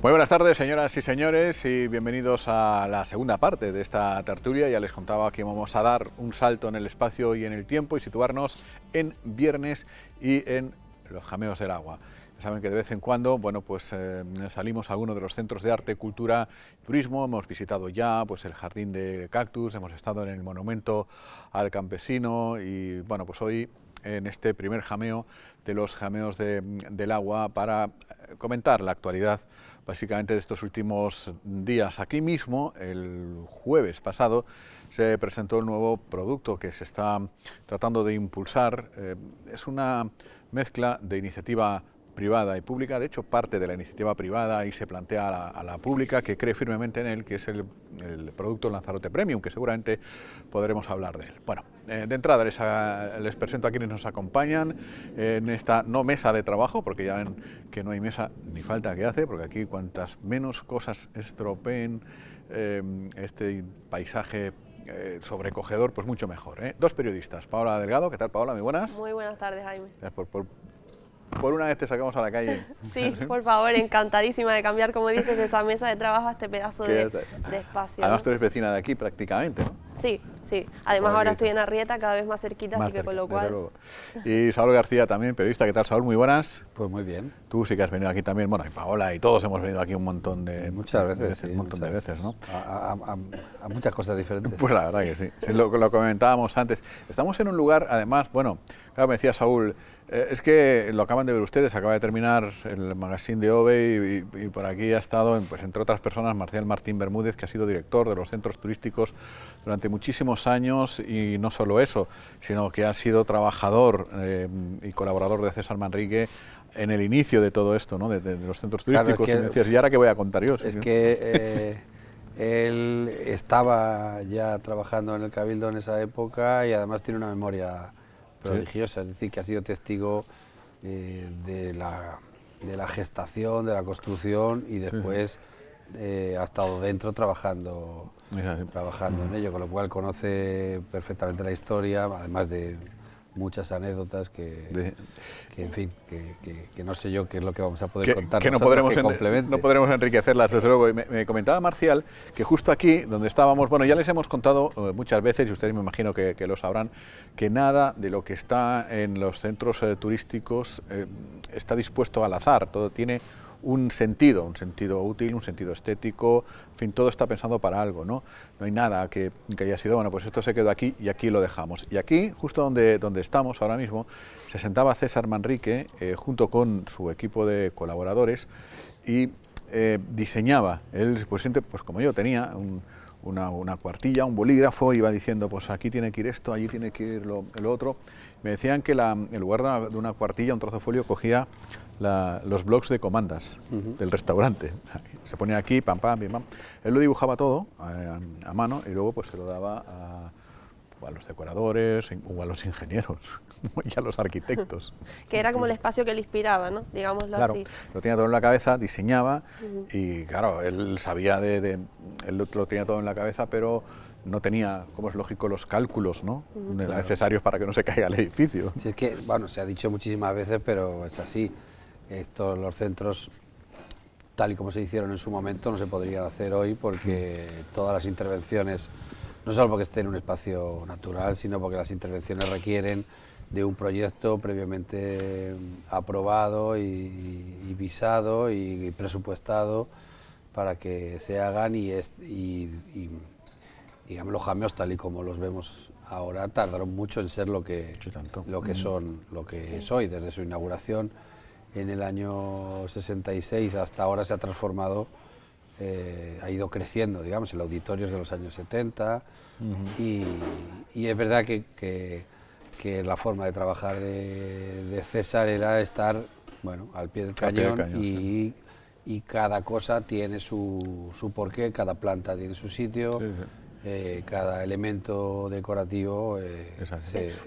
Muy buenas tardes, señoras y señores, y bienvenidos a la segunda parte de esta tertulia. Ya les contaba que vamos a dar un salto en el espacio y en el tiempo y situarnos en Viernes y en los jameos del agua. Ya saben que de vez en cuando, bueno, pues salimos a alguno de los centros de arte, cultura, turismo. Hemos visitado ya pues el Jardín de Cactus, hemos estado en el Monumento al Campesino y, bueno, pues hoy en este primer jameo de los jameos del agua para comentar la actualidad básicamente de estos últimos días. Aquí mismo, el jueves pasado, se presentó el nuevo producto que se está tratando de impulsar. Es una mezcla de iniciativa privada y pública. De hecho, parte de la iniciativa privada y se plantea a la pública, que cree firmemente en él, que es el producto Lanzarote Premium, que seguramente podremos hablar de él. Bueno, de entrada les presento a quienes nos acompañan en esta no mesa de trabajo, porque ya ven que no hay mesa ni falta que hace, porque aquí cuantas menos cosas estropeen este paisaje sobrecogedor, pues mucho mejor, ¿eh? Dos periodistas, Paola Delgado. ¿Qué tal, Paola? Muy buenas. Muy buenas tardes, Jaime. Por una vez te sacamos a la calle. Sí, por favor, encantadísima de cambiar, como dices, de esa mesa de trabajo a este pedazo de espacio. Además, ¿no? tú eres vecina de aquí prácticamente, ¿no? Sí, sí. Además, ahora estoy en Arrieta, cada vez más cerquita, Más así que cerca, con lo cual... luego. Y Saúl García también, periodista. ¿Qué tal, Saúl? Muy buenas. Pues muy bien. Tú sí que has venido aquí también, bueno, y Paola y todos hemos venido aquí un montón de... Muchas veces, sí, un montón de veces, ¿no? A muchas cosas diferentes. Pues la verdad que sí, sí, lo comentábamos antes. Estamos en un lugar, además, bueno, claro, me decía Saúl, es que lo acaban de ver ustedes, acaba de terminar el magazine de OVE y por aquí ha estado, pues, entre otras personas, Marcial Martín Bermúdez, que ha sido director de los centros turísticos durante muchísimos años, y no solo eso, sino que ha sido trabajador y colaborador de César Manrique en el inicio de todo esto, ¿no? de los centros turísticos. Claro, y me decías, ¿y ahora qué voy a contar yo? Es que él estaba ya trabajando en el Cabildo en esa época y además tiene una memoria prodigiosa, es decir, que ha sido testigo de la gestación, de la construcción y después ha estado dentro trabajando en ello, con lo cual conoce perfectamente la historia, además de muchas anécdotas que en fin, que no sé yo qué es lo que vamos a poder contar. Que no podremos enriquecerlas, desde luego. Y me comentaba Marcial que justo aquí, donde estábamos, bueno, ya les hemos contado muchas veces, y ustedes me imagino que lo sabrán, que nada de lo que está en los centros turísticos está dispuesto al azar. Todo tiene un sentido útil, un sentido estético, en fin, todo está pensado para algo, ¿no? No hay nada que haya sido, bueno, pues esto se quedó aquí y aquí lo dejamos. Y aquí, justo donde estamos ahora mismo, se sentaba César Manrique junto con su equipo de colaboradores y diseñaba. Él, pues como yo, tenía una cuartilla, un bolígrafo, iba diciendo, pues aquí tiene que ir esto, allí tiene que ir lo otro. Me decían que en lugar de una cuartilla, un trozo de folio, cogía los blocs de comandas del restaurante. Se ponía aquí, pam, pam, pim, pam. Él lo dibujaba todo a mano y luego pues se lo daba a los decoradores o a los ingenieros y a los arquitectos. Que era como el espacio que le inspiraba, ¿no? Digámoslo claro, así. Lo tenía todo en la cabeza, diseñaba y claro, él sabía él lo tenía todo en la cabeza, pero no tenía, como es lógico, los cálculos, ¿no? Necesarios para que no se caiga el edificio. Sí, es que, bueno, se ha dicho muchísimas veces, pero es así. Los centros, tal y como se hicieron en su momento, no se podrían hacer hoy porque todas las intervenciones, no solo porque esté en un espacio natural, sino porque las intervenciones requieren de un proyecto previamente aprobado y visado y presupuestado para que se hagan y digamos, los jameos, tal y como los vemos ahora, tardaron mucho en ser lo que es hoy. Desde su inauguración en el año 66 hasta ahora se ha transformado, ha ido creciendo, digamos, el auditorio es de los años 70 y es verdad que la forma de trabajar de César era estar, bueno, al pie del cañón y cada cosa tiene su porqué, cada planta tiene su sitio. cada elemento decorativo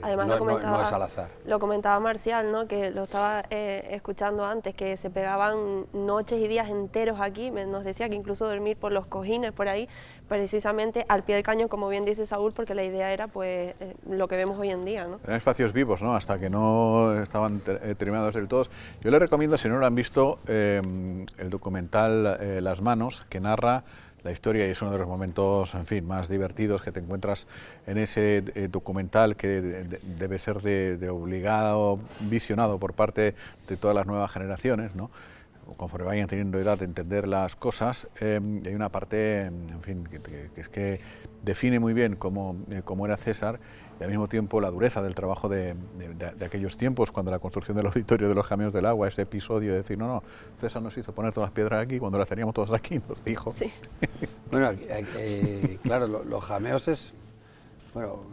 Además, no es al azar. Lo comentaba Marcial, ¿no? Que lo estaba escuchando antes, que se pegaban noches y días enteros aquí. Nos decía que incluso dormir por los cojines por ahí, precisamente al pie del cañón, como bien dice Saúl, porque la idea era pues lo que vemos hoy en día, ¿no? Eran espacios vivos, ¿no? Hasta que no estaban terminados del todo. Yo les recomiendo, si no lo han visto, el documental Las manos, que narra la historia, y es uno de los momentos, en fin, más divertidos que te encuentras en ese documental, que debe ser de obligado visionado por parte de todas las nuevas generaciones, ¿no? Conforme vayan teniendo edad de entender las cosas. Y hay una parte, en fin, que es que define muy bien cómo era César, y al mismo tiempo la dureza del trabajo de aquellos tiempos, cuando la construcción del auditorio de los Jameos del Agua, ese episodio de decir, no, César nos hizo poner todas las piedras aquí, cuando las teníamos todas aquí, nos dijo. Sí. Bueno, claro, los Jameos es, bueno,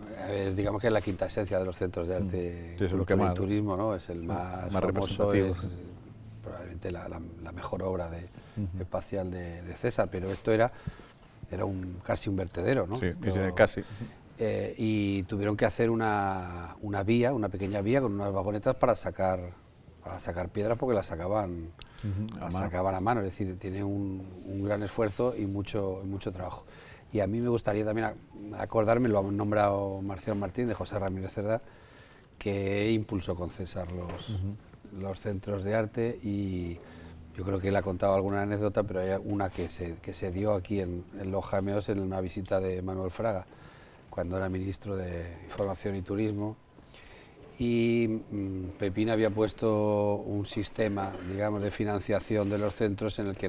digamos que es la quinta esencia de los centros de arte, sí, cultura y turismo, ¿no? Es el más famoso, es probablemente la mejor obra espacial de César, pero esto era casi un vertedero, ¿no? Sí, casi. Y tuvieron que hacer una pequeña vía con unas vagonetas para sacar piedras, porque las sacaban a mano, es decir, tiene un gran esfuerzo y mucho trabajo. Y a mí me gustaría también acordarme, lo ha nombrado Marcial Martín, de José Ramírez Cerdá, que impulsó con César los centros de arte, y yo creo que él ha contado alguna anécdota, pero hay una que se dio aquí en Los Jameos en una visita de Manuel Fraga, cuando era ministro de Información y Turismo, y Pepín había puesto un sistema, digamos, de financiación de los centros en el que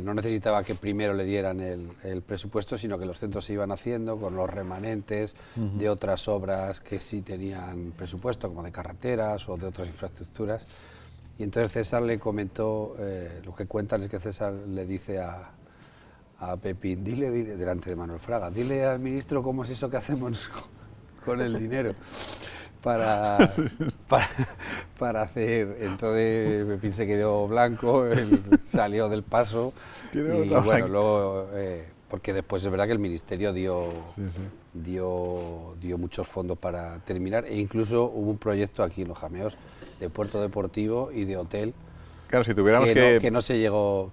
no necesitaba que primero le dieran el presupuesto, sino que los centros se iban haciendo con los remanentes de otras obras que sí tenían presupuesto, como de carreteras o de otras infraestructuras. Y entonces César le comentó, lo que cuentan es que César le dice a Pepín, dile, delante de Manuel Fraga, dile al ministro cómo es eso que hacemos con el dinero para hacer. Entonces Pepín se quedó blanco, salió del paso, y bueno, luego, porque después es verdad que el ministerio dio muchos fondos para terminar, e incluso hubo un proyecto aquí en Los Jameos de puerto deportivo y de hotel. Claro, si tuviéramos que no se llegó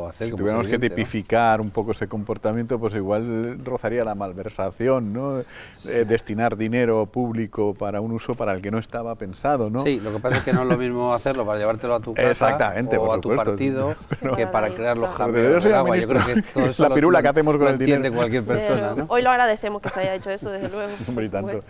a hacer. Si tuviéramos que tipificar, ¿no?, un poco ese comportamiento, pues igual rozaría la malversación, ¿no? Sí. Destinar dinero público para un uso para el que no estaba pensado, ¿no? Sí, lo que pasa es que no es lo mismo hacerlo para llevártelo a tu casa. Exactamente, o por a tu partido, que para crear los Jameos del Agua. Yo creo que todo eso la pirula que hacemos con el dinero entiende cualquier persona, ¿no? Hoy lo agradecemos que se haya hecho eso, desde luego. Hombre, y tanto.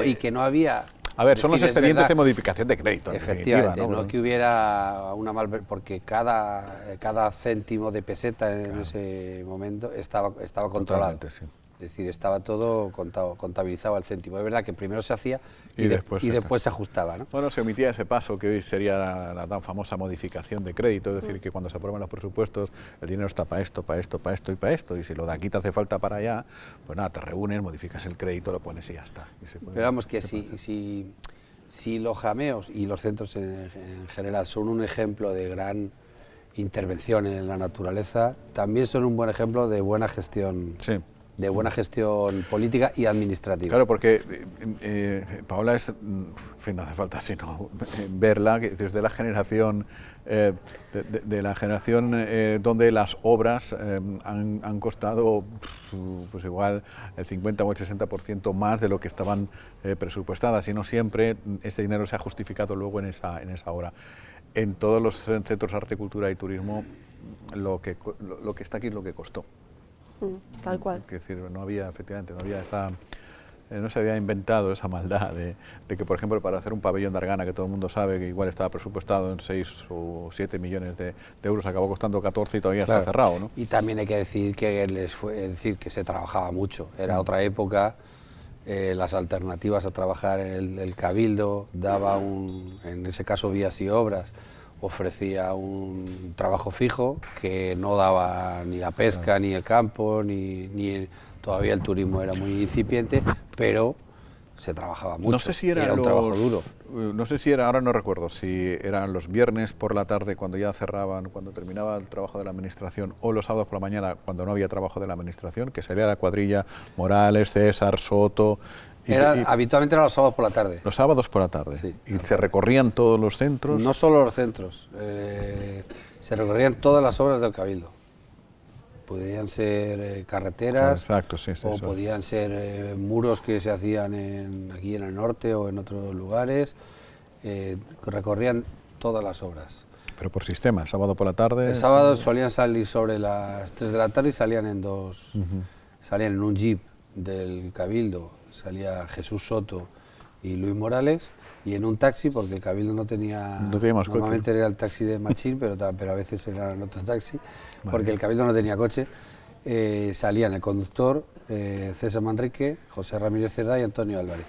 Y que no había... A ver, son los expedientes de modificación de crédito. Efectivamente, no que hubiera una porque cada céntimo de peseta en ese momento estaba controlado. Sí. Es decir, estaba todo contabilizado al céntimo. Es verdad que primero se hacía y después se ajustaba, ¿no? Bueno, se omitía ese paso que hoy sería la tan famosa modificación de crédito, es decir, que cuando se aprueban los presupuestos el dinero está para esto, para esto, para esto y para esto, y si lo de aquí te hace falta para allá, pues nada, te reúnes, modificas el crédito, lo pones y ya está. Pero vamos, que si los Jameos y los centros en general son un ejemplo de gran intervención en la naturaleza, también son un buen ejemplo de buena gestión. Sí. De buena gestión política y administrativa. Claro, porque Paola es, en fin, no hace falta sino verla, que desde la generación de la generación donde las obras han costado pues igual el 50 o el 60% más de lo que estaban presupuestadas, y no siempre ese dinero se ha justificado luego en esa obra. En todos los centros de arte, cultura y turismo, lo que está aquí es lo que costó. Tal cual. Es decir, no se había inventado esa maldad de que, por ejemplo, para hacer un pabellón de Argana, que todo el mundo sabe que igual estaba presupuestado en 6 o 7 millones de euros, acabó costando 14 y todavía está cerrado, ¿no? Y también hay que decir que se trabajaba mucho. Era otra época, las alternativas a trabajar en el Cabildo daba en ese caso Vías y Obras, ofrecía un trabajo fijo que no daba ni la pesca, ni el campo, ni todavía el turismo era muy incipiente, pero se trabajaba mucho. No sé si era un trabajo duro. no sé si era, ahora no recuerdo, si eran los viernes por la tarde cuando ya cerraban, cuando terminaba el trabajo de la administración, o los sábados por la mañana cuando no había trabajo de la administración, que salía la cuadrilla Morales, César, Soto. Habitualmente eran los sábados por la tarde. Los sábados por la tarde. Sí. Y se recorrían todos los centros. No solo los centros, se recorrían todas las obras del Cabildo. Podían ser carreteras, exacto, sí, o eso. podían ser muros que se hacían aquí en el norte o en otros lugares. Recorrían todas las obras. Pero por sistema, sábado por la tarde. El sábado solían salir sobre las 3 de la tarde y salían en dos. Salían en un jeep del Cabildo, salía Jesús Soto y Luis Morales, y en un taxi, porque el Cabildo no tenía más normalmente coche. Era el taxi de Machín, pero a veces era en otro taxi, porque el Cabildo no tenía coche. Salían el conductor, César Manrique, José Ramírez Cerdá y Antonio Álvarez.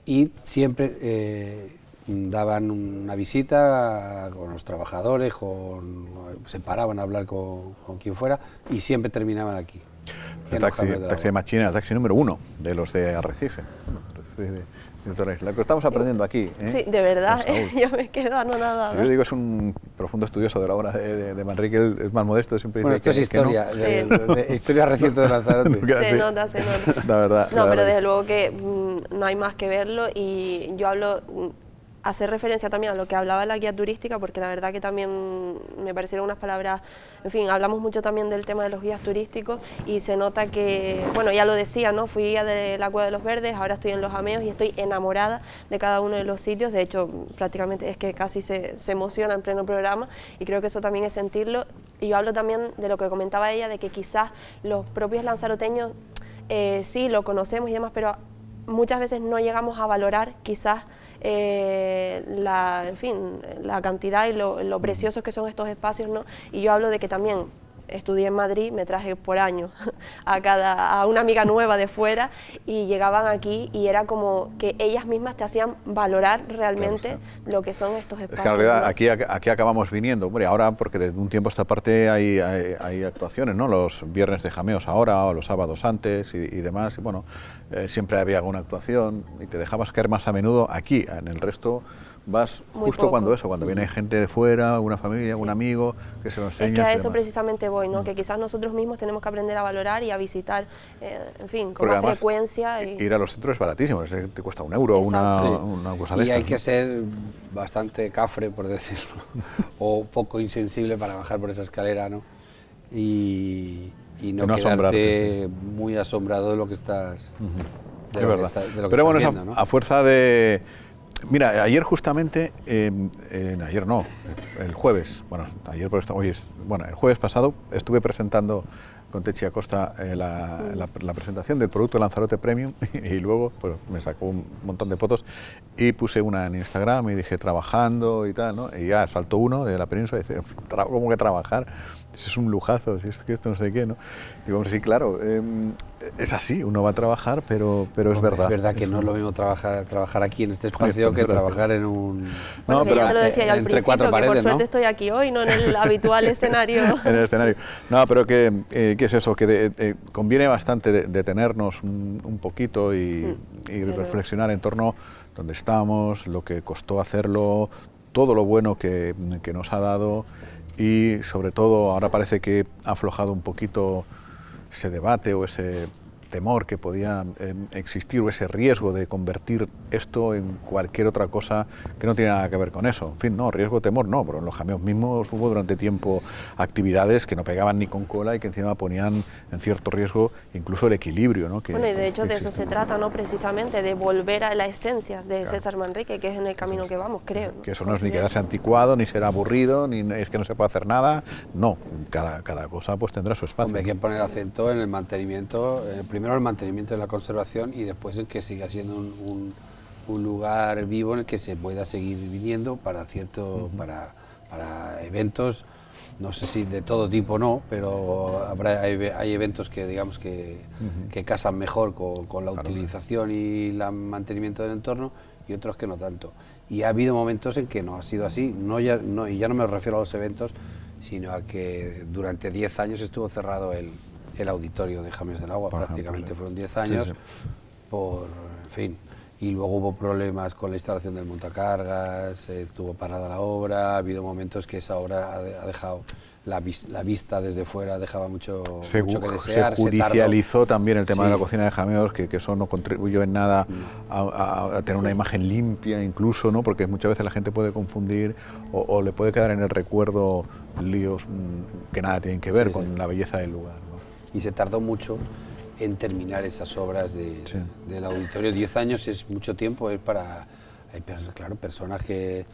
Y siempre daban una visita con los trabajadores, se paraban a hablar con quien fuera, y siempre terminaban aquí. El taxi de Machín era el taxi número 1 de los de Arrecife. Lo que estamos aprendiendo aquí. Sí, de verdad, yo me quedo anonadada. Yo digo, es un profundo estudioso de la obra de Manrique, él es más modesto, siempre dice esto es historia, historia reciente de Lanzarote. Se nota. La verdad. No, pero desde luego que no hay más que verlo, y yo hablo, hacer referencia también a lo que hablaba la guía turística, porque la verdad que también me parecieron unas palabras, en fin, hablamos mucho también del tema de los guías turísticos, y se nota que, bueno, ya lo decía, ¿no? Fui guía de la Cueva de los Verdes, ahora estoy en Los Ameos y estoy enamorada de cada uno de los sitios. De hecho, prácticamente es que casi se emociona en pleno programa, y creo que eso también es sentirlo. Y yo hablo también de lo que comentaba ella, de que quizás los propios lanzaroteños sí lo conocemos y demás, pero muchas veces no llegamos a valorar quizás en fin, la cantidad y lo preciosos que son estos espacios, ¿no? Y yo hablo de que también estudié en Madrid, me traje por año a una amiga nueva de fuera, y llegaban aquí y era como que ellas mismas te hacían valorar realmente, claro, sí, lo que son estos espacios. Es que en realidad, ¿no? aquí acabamos viniendo, hombre, ahora porque de un tiempo a esta parte hay actuaciones, ¿no? Los viernes de jameos ahora, o los sábados antes y demás, y bueno, siempre había alguna actuación y te dejabas caer más a menudo. Aquí, en el resto vas muy justo poco. Cuando viene gente de fuera, alguna familia, algún amigo que se lo enseña. Es que a eso precisamente voy, ¿no? Que quizás nosotros mismos tenemos que aprender a valorar y a visitar, en fin, con más frecuencia. Ir a los centros es baratísimo, te cuesta €1 una cosa de y estas, hay que ser bastante cafre, por decirlo, o poco insensible para bajar por esa escalera, ¿no? Y no quedarte muy asombrado de lo que estás, de lo que estás viendo, ¿no? A fuerza de... Mira, ayer justamente, ayer no, el jueves, el jueves pasado estuve presentando con Techi Acosta la presentación del producto Lanzarote Premium, y luego pues, me sacó un montón de fotos y puse una en Instagram y dije trabajando y tal, ¿no? Y ya saltó uno de la península y dice, ¿cómo que trabajar? Es un lujazo, si es que esto no sé qué, ¿no? Digo, sí, claro, es así, uno va a trabajar, pero es verdad. Es verdad que no es lo mismo trabajar aquí en este espacio que trabajar en un... Bueno, que ya te lo decía yo al principio, que por suerte estoy aquí hoy, no en el habitual escenario. En el escenario. No, pero ¿qué es eso? Que conviene bastante detenernos un poquito y reflexionar en torno a dónde estamos, lo que costó hacerlo, todo lo bueno que nos ha dado. Y sobre todo ahora parece que ha aflojado un poquito ese debate o ese temor que podía existir, o ese riesgo de convertir esto en cualquier otra cosa que no tiene nada que ver con eso. En fin, no, riesgo, temor no, pero en los jameos mismos hubo durante tiempo actividades que no pegaban ni con cola y que encima ponían en cierto riesgo incluso el equilibrio, ¿no? Bueno, y de hecho de eso se trata, ¿no? Precisamente de volver a la esencia de César Manrique, que es en el camino que vamos, creo, ¿no? Que eso no es ni quedarse anticuado, ni ser aburrido, ni es que no se puede hacer nada, no, cada cosa pues tendrá su espacio. Hombre, hay que poner acento en el mantenimiento, primero el mantenimiento de la conservación, y después en que siga siendo un lugar vivo en el que se pueda seguir viniendo para para eventos, no sé si de todo tipo no, pero hay eventos que digamos que casan mejor con la utilización y el mantenimiento del entorno, y otros que no tanto. Y ha habido momentos en que no ha sido así, y ya no me refiero a los eventos, sino a que durante 10 años estuvo cerrado el auditorio de James del Agua, prácticamente fueron 10 años, en fin, y luego hubo problemas con la instalación del montacargas, estuvo parada la obra, ha habido momentos que esa obra ha dejado la vista desde fuera, dejaba mucho que desear. Se judicializó también el tema de la cocina de Jameos, que eso no contribuyó en nada a tener una imagen limpia incluso, ¿no? Porque muchas veces la gente puede confundir o le puede quedar en el recuerdo líos que nada tienen que ver con la belleza del lugar, ¿no? Y se tardó mucho en terminar esas obras del auditorio. 10 años es mucho tiempo, es para, claro, personas que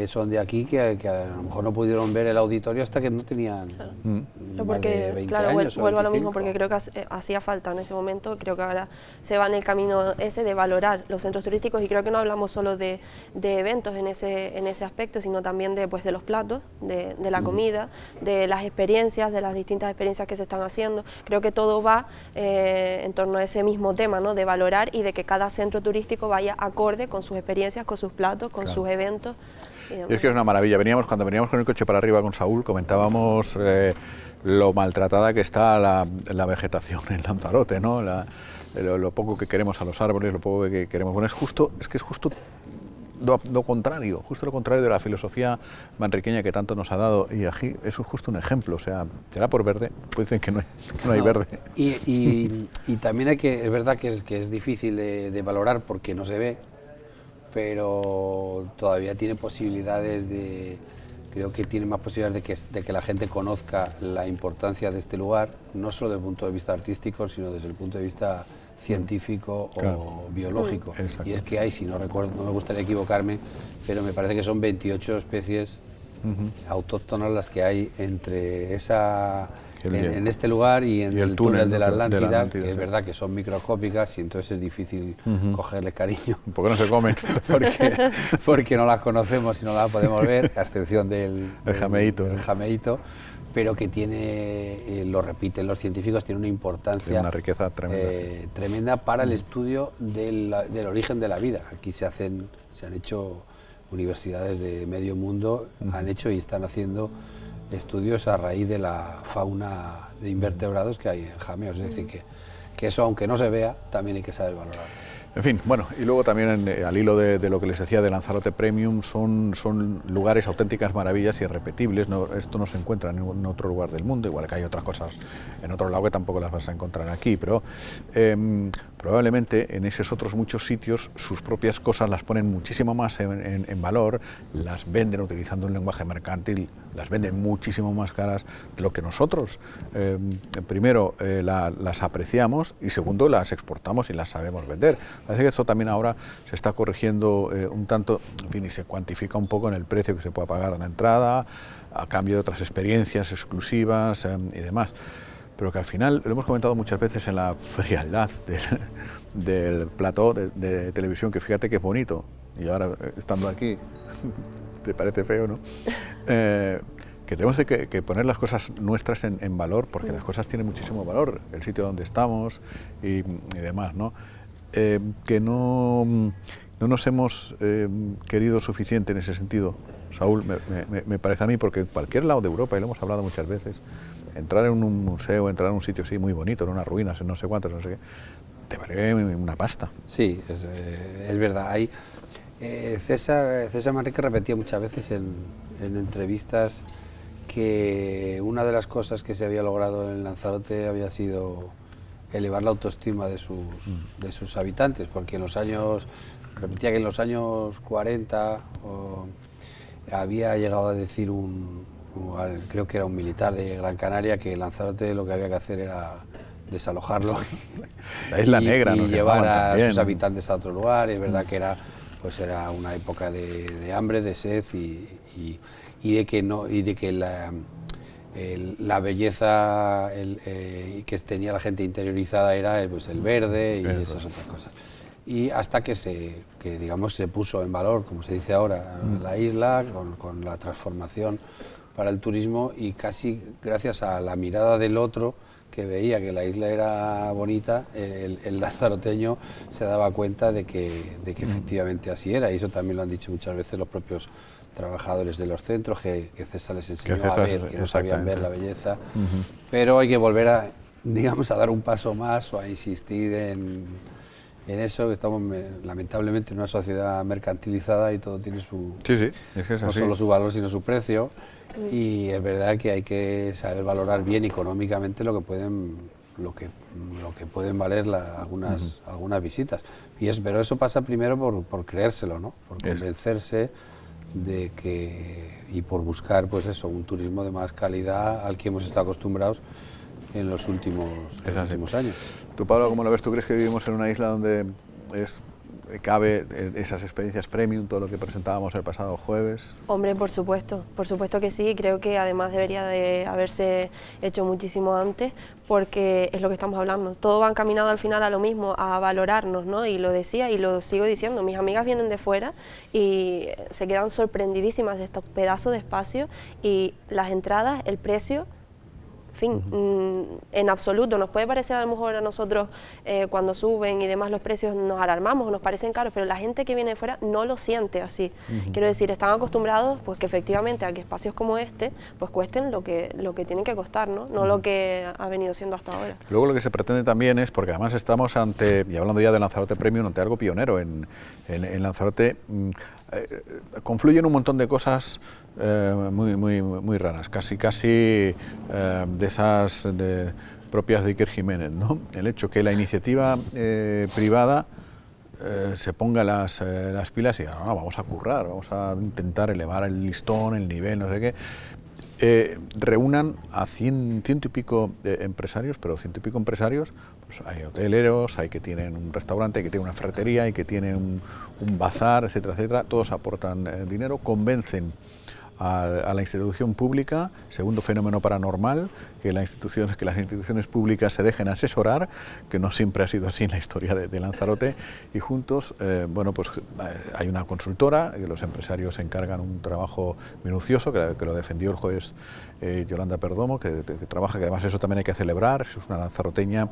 son de aquí, que a lo mejor no pudieron ver el auditorio hasta que no tenían más de 20 años. Vuelvo a lo mismo, porque creo que hacía falta en ese momento. Creo que ahora se va en el camino ese de valorar los centros turísticos, y creo que no hablamos solo de eventos en ese aspecto, sino también de los platos, de la comida, de las experiencias, de las distintas experiencias que se están haciendo. Creo que todo va en torno a ese mismo tema, ¿no? De valorar y de que cada centro turístico vaya acorde con sus experiencias, con sus platos, con sus eventos. Y es que es una maravilla. Cuando veníamos con el coche para arriba con Saúl, comentábamos lo maltratada que está la vegetación en Lanzarote, ¿no? Lo poco que queremos a los árboles, lo poco que queremos. Bueno, es justo lo contrario de la filosofía manriqueña que tanto nos ha dado, y aquí eso es justo un ejemplo. O sea, será por verde, pues dicen que no hay verde. Y también es verdad que es difícil de valorar porque no se ve, pero todavía tiene posibilidades creo que tiene más posibilidades de que la gente conozca la importancia de este lugar, no solo desde el punto de vista artístico, sino desde el punto de vista científico o biológico. Y es que hay, si no recuerdo, no me gustaría equivocarme, pero me parece que son 28 especies autóctonas las que hay entre en este lugar y en el túnel de la Atlántida, que es verdad que son microscópicas y entonces es difícil cogerles cariño. ¿Por qué no se comen? porque no las conocemos y no las podemos ver, a excepción del jameíto, pero que tiene, lo repiten los científicos, tiene una importancia, una riqueza tremenda para el estudio del origen de la vida. Aquí se han hecho universidades de medio mundo, han hecho y están haciendo estudios a raíz de la fauna de invertebrados que hay en Jameos, es decir, que eso, aunque no se vea, también hay que saber valorar. En fin, bueno, y luego también al hilo de lo que les decía de Lanzarote Premium, son lugares auténticas maravillas y irrepetibles. Esto no se encuentra en ningún otro lugar del mundo, igual que hay otras cosas en otro lado que tampoco las vas a encontrar aquí, pero probablemente en esos otros muchos sitios sus propias cosas las ponen muchísimo más en valor, las venden utilizando un lenguaje mercantil, las venden muchísimo más caras de lo que nosotros primero las apreciamos y segundo las exportamos y las sabemos vender. Parece que esto también ahora se está corrigiendo un tanto, en fin, y se cuantifica un poco en el precio que se pueda pagar en la entrada, a cambio de otras experiencias exclusivas y demás. Pero que al final, lo hemos comentado muchas veces en la frialdad del plató de televisión, que fíjate que es bonito, y ahora estando aquí, te parece feo, ¿no? Que tenemos que poner las cosas nuestras en valor, porque las cosas tienen muchísimo valor, el sitio donde estamos y demás, ¿no? Que no nos hemos querido suficiente en ese sentido, Saúl, me parece a mí, porque en cualquier lado de Europa, y lo hemos hablado muchas veces, entrar en un museo, entrar en un sitio así muy bonito, en unas ruinas, en no sé cuántas, no sé qué, te vale una pasta. Sí, es verdad. César Manrique repetía muchas veces en entrevistas que una de las cosas que se había logrado en Lanzarote había sido elevar la autoestima de sus habitantes, porque repetía que en los años 40 había llegado a decir creo que era un militar de Gran Canaria, que Lanzarote lo que había que hacer era desalojarlo, la Isla Negra, y llevar a sus habitantes a otro lugar. Es verdad que era una época de hambre, de sed y de que la belleza que tenía la gente interiorizada era pues el verde y esas otras cosas. Y hasta que se puso en valor, como se dice ahora, la isla con la transformación para el turismo, y casi gracias a la mirada del otro, que veía que la isla era bonita, el lanzaroteño se daba cuenta de que efectivamente así era, y eso también lo han dicho muchas veces los propios trabajadores de los centros, que César les enseñó a ver, que no sabían ver la belleza, pero hay que volver a dar un paso más o a insistir en eso, que estamos lamentablemente en una sociedad mercantilizada y todo tiene su, Sí, sí, es que es no así. solo su valor sino su precio, y es verdad que hay que saber valorar bien económicamente lo que pueden valer algunas visitas. Pero eso pasa primero por creérselo, ¿no? Por convencerse de que, y por buscar pues eso, un turismo de más calidad al que hemos estado acostumbrados en los últimos años. ¿Tú, Pablo, cómo lo ves? ¿Tú crees que vivimos en una isla donde cabe esas experiencias premium, todo lo que presentábamos el pasado jueves? Hombre, por supuesto que sí. Creo que además debería de haberse hecho muchísimo antes, porque es lo que estamos hablando. Todo va encaminado al final a lo mismo, a valorarnos, ¿no? Y lo decía y lo sigo diciendo. Mis amigas vienen de fuera y se quedan sorprendidísimas de estos pedazos de espacio y las entradas, el precio. En fin, en absoluto, nos puede parecer a lo mejor a nosotros cuando suben y demás los precios nos alarmamos, nos parecen caros, pero la gente que viene de fuera no lo siente así. Quiero decir, están acostumbrados pues que efectivamente a que espacios como este pues cuesten lo que tienen que costar, ¿no? No lo que ha venido siendo hasta ahora. Luego lo que se pretende también es, porque además estamos ante, y hablando ya de Lanzarote Premium, ante algo pionero en Lanzarote, confluyen un montón de cosas muy raras, casi de esas propias de Iker Jiménez, ¿no? El hecho que la iniciativa privada se ponga las pilas y diga, no, vamos a currar, vamos a intentar elevar el listón, el nivel, no sé qué, reúnan a ciento y pico empresarios, pero ciento y pico empresarios, pues hay hoteleros, hay que tienen un restaurante, hay que tienen una ferretería, hay que tienen un bazar, etcétera, etcétera, todos aportan dinero, convencen a la institución pública. Segundo fenómeno paranormal, que las instituciones públicas se dejen asesorar, que no siempre ha sido así en la historia de Lanzarote, y juntos, bueno, pues hay una consultora, que los empresarios se encargan un trabajo minucioso, que lo defendió el juez Yolanda Perdomo, que trabaja, que además eso también hay que celebrar, es una lanzaroteña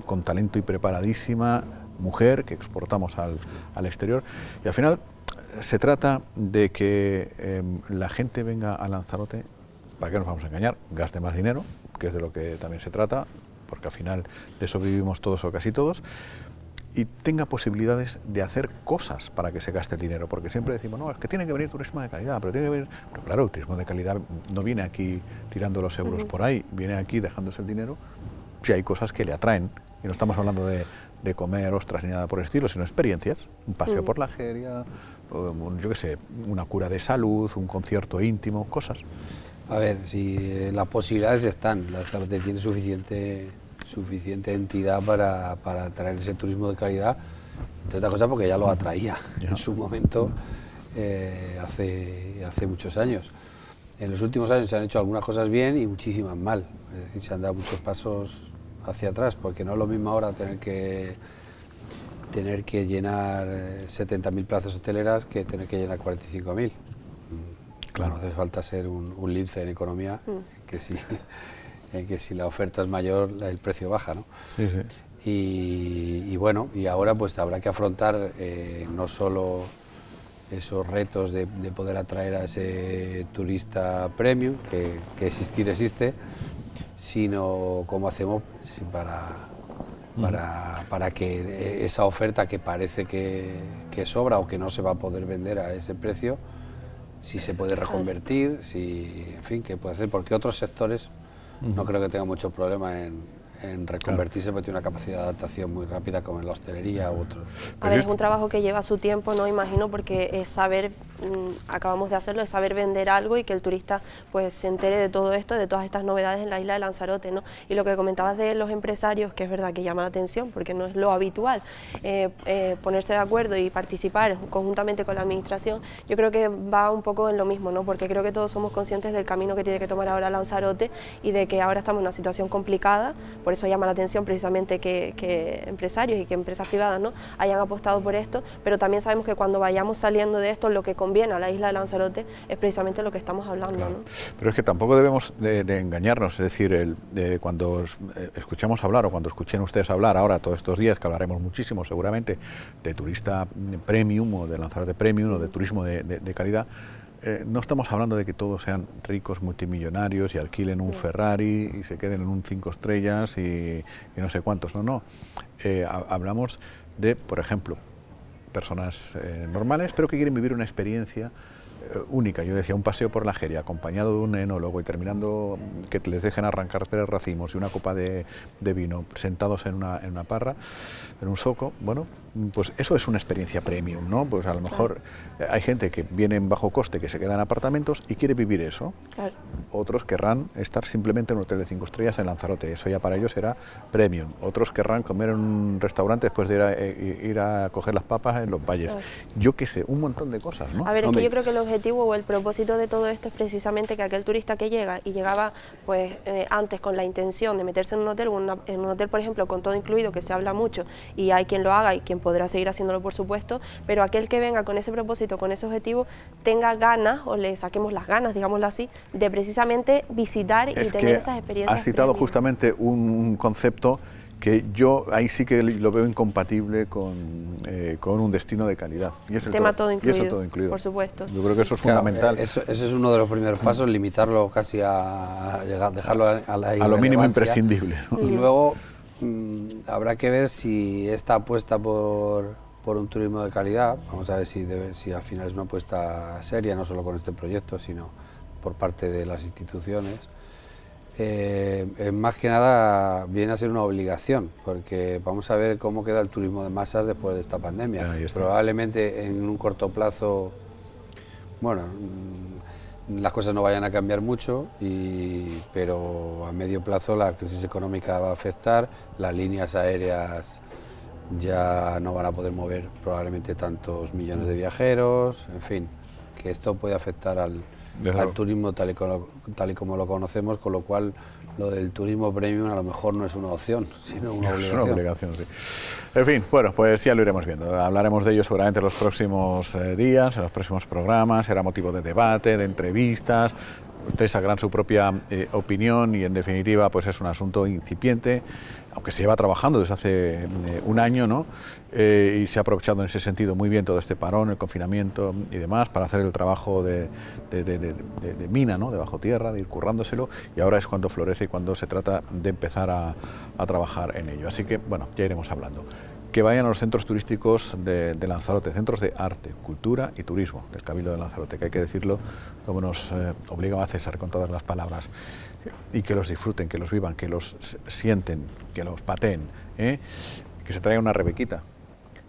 con talento y preparadísima, mujer, que exportamos al exterior, y al final se trata de que la gente venga a Lanzarote, ¿para qué nos vamos a engañar? Gaste más dinero, que es de lo que también se trata, porque al final de eso vivimos todos o casi todos, y tenga posibilidades de hacer cosas para que se gaste el dinero, porque siempre decimos, no, es que tiene que venir turismo de calidad, pero tiene que venir... Pero claro, el turismo de calidad no viene aquí tirando los euros por ahí, viene aquí dejándose el dinero si hay cosas que le atraen, y no estamos hablando de comer ostras ni nada por el estilo, sino experiencias, un paseo por la Jeria, yo qué sé, una cura de salud, un concierto íntimo, cosas. A ver, si las posibilidades están, Lanzarote tiene suficiente entidad para traer ese turismo de calidad, entre otras cosas porque ya lo atraía en su momento, hace muchos años. En los últimos años se han hecho algunas cosas bien y muchísimas mal, es decir, se han dado muchos pasos hacia atrás, porque no es lo mismo ahora tener que llenar 70.000 plazas hoteleras que tener que llenar 45.000. Claro. No hace falta ser un lince en economía, en que si la oferta es mayor, el precio baja, ¿no? Sí, sí. Y bueno, y ahora pues habrá que afrontar no solo esos retos de poder atraer a ese turista premium, que existe, sino cómo hacemos para que esa oferta que parece que sobra o que no se va a poder vender a ese precio, si se puede reconvertir, en fin, qué puede hacer, porque otros sectores no creo que tengan mucho problema en reconvertirse, porque tiene una capacidad de adaptación muy rápida, como en la hostelería u otros. A ver, es un trabajo que lleva su tiempo, no imagino, porque es saber, acabamos de hacerlo, es saber vender algo y que el turista pues se entere de todo esto, de todas estas novedades en la isla de Lanzarote, ¿no? Y lo que comentabas de los empresarios, que es verdad que llama la atención, porque no es lo habitual, ponerse de acuerdo y participar conjuntamente con la administración, yo creo que va un poco en lo mismo, ¿no? Porque creo que todos somos conscientes del camino que tiene que tomar ahora Lanzarote y de que ahora estamos en una situación complicada. Por eso llama la atención precisamente que empresarios y que empresas privadas, ¿no?, hayan apostado por esto, pero también sabemos que cuando vayamos saliendo de esto, lo que conviene a la isla de Lanzarote es precisamente lo que estamos hablando. Claro. ¿No? Pero es que tampoco debemos de engañarnos, es decir, cuando escuchamos hablar o cuando escuchen ustedes hablar ahora todos estos días, que hablaremos muchísimo seguramente de turista premium o de Lanzarote premium o de turismo de calidad, no estamos hablando de que todos sean ricos multimillonarios y alquilen un Ferrari y se queden en un 5 estrellas y no sé cuántos, no. Hablamos de, por ejemplo, personas normales, pero que quieren vivir una experiencia única. Yo decía, un paseo por la Jeria acompañado de un enólogo y terminando que les dejen arrancar 3 racimos y una copa de vino sentados en una parra, en un zoco, bueno, pues eso es una experiencia premium, ¿no? Pues a lo mejor hay gente que viene en bajo coste, que se queda en apartamentos y quiere vivir eso. Claro. Otros querrán estar simplemente en un hotel de 5 estrellas en Lanzarote, eso ya para ellos será premium. Otros querrán comer en un restaurante después de ir a coger las papas en los valles. Claro. Yo qué sé, un montón de cosas, ¿no? A ver, es que yo creo que el objetivo o el propósito de todo esto es precisamente que aquel turista que llega y llegaba pues antes con la intención de meterse en un hotel, en un hotel por ejemplo con todo incluido, que se habla mucho y hay quien lo haga y quien podrá seguir haciéndolo por supuesto, pero aquel que venga con ese propósito, con ese objetivo, tenga ganas o le saquemos las ganas, digámoslo así, de precisamente visitar y tener esas experiencias. Has citado premium. justamente un concepto que yo ahí sí que lo veo incompatible con un destino de calidad. Y es el Tema todo incluido, y eso todo incluido. Por supuesto. Yo creo que eso es Claro, fundamental. Ese es uno de los primeros pasos, limitarlo casi a dejarlo a la A lo mínimo irrelevancia. imprescindible, ¿no? Y luego habrá que ver si esta apuesta por un turismo de calidad, vamos a ver si al final es una apuesta seria, no solo con este proyecto, sino por parte de las instituciones. Más que nada viene a ser una obligación, porque vamos a ver cómo queda el turismo de masas después de esta pandemia. Probablemente en un corto plazo, bueno, las cosas no vayan a cambiar mucho, pero a medio plazo la crisis económica va a afectar, las líneas aéreas ya no van a poder mover probablemente tantos millones de viajeros, en fin, que esto puede afectar al turismo tal y como lo conocemos, con lo cual lo del turismo premium a lo mejor no es una opción, sino una obligación. Es una obligación, sí. En fin, bueno, pues ya lo iremos viendo. Hablaremos de ello seguramente en los próximos días, en los próximos programas, será motivo de debate, de entrevistas. Ustedes sacarán su propia opinión y en definitiva pues es un asunto incipiente, aunque se lleva trabajando desde hace un año, ¿no? Y se ha aprovechado en ese sentido muy bien todo este parón, el confinamiento y demás para hacer el trabajo de mina, ¿no? De bajo tierra, de ir currándoselo, y ahora es cuando florece y cuando se trata de empezar a trabajar en ello. Así que bueno, ya iremos hablando. Que vayan a los centros turísticos de Lanzarote, centros de arte, cultura y turismo del Cabildo de Lanzarote, que hay que decirlo como nos obligaba a César con todas las palabras, y que los disfruten, que los vivan, que los sienten, que los pateen, que se traiga una rebequita.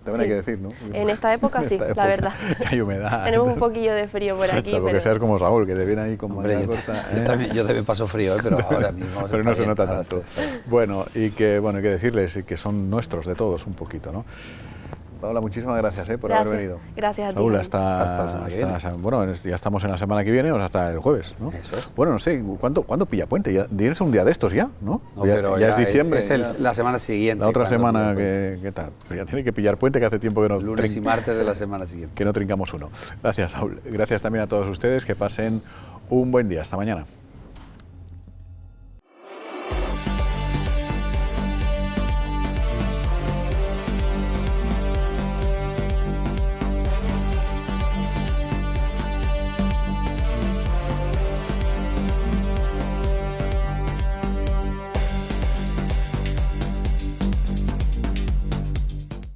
También hay que decir, ¿no? En esta época sí, la verdad. Que hay humedad. Tenemos un poquillo de frío por aquí. Salvo que seas como Saúl, que te viene ahí con manga corta. Yo también paso frío, pero ahora mismo pero no se nota tanto. Bueno, y que hay que decirles que son nuestros de todos un poquito, ¿no? Paola, muchísimas gracias por haber venido. Gracias a ti. Saúl, hasta la semana que viene. Bueno, ya estamos en la semana que viene o hasta el jueves, ¿no? Eso es. Bueno, no sé, ¿cuándo pilla puente? ¿Ya tienes un día de estos ya, no? No, ya, pero ya es diciembre. Es la semana siguiente. La otra semana, ¿qué tal? Pues ya tiene que pillar puente, que hace tiempo que no... Lunes y martes de la semana siguiente. Que no trincamos uno. Gracias, Saúl. Gracias también a todos ustedes, que pasen un buen día. Hasta mañana.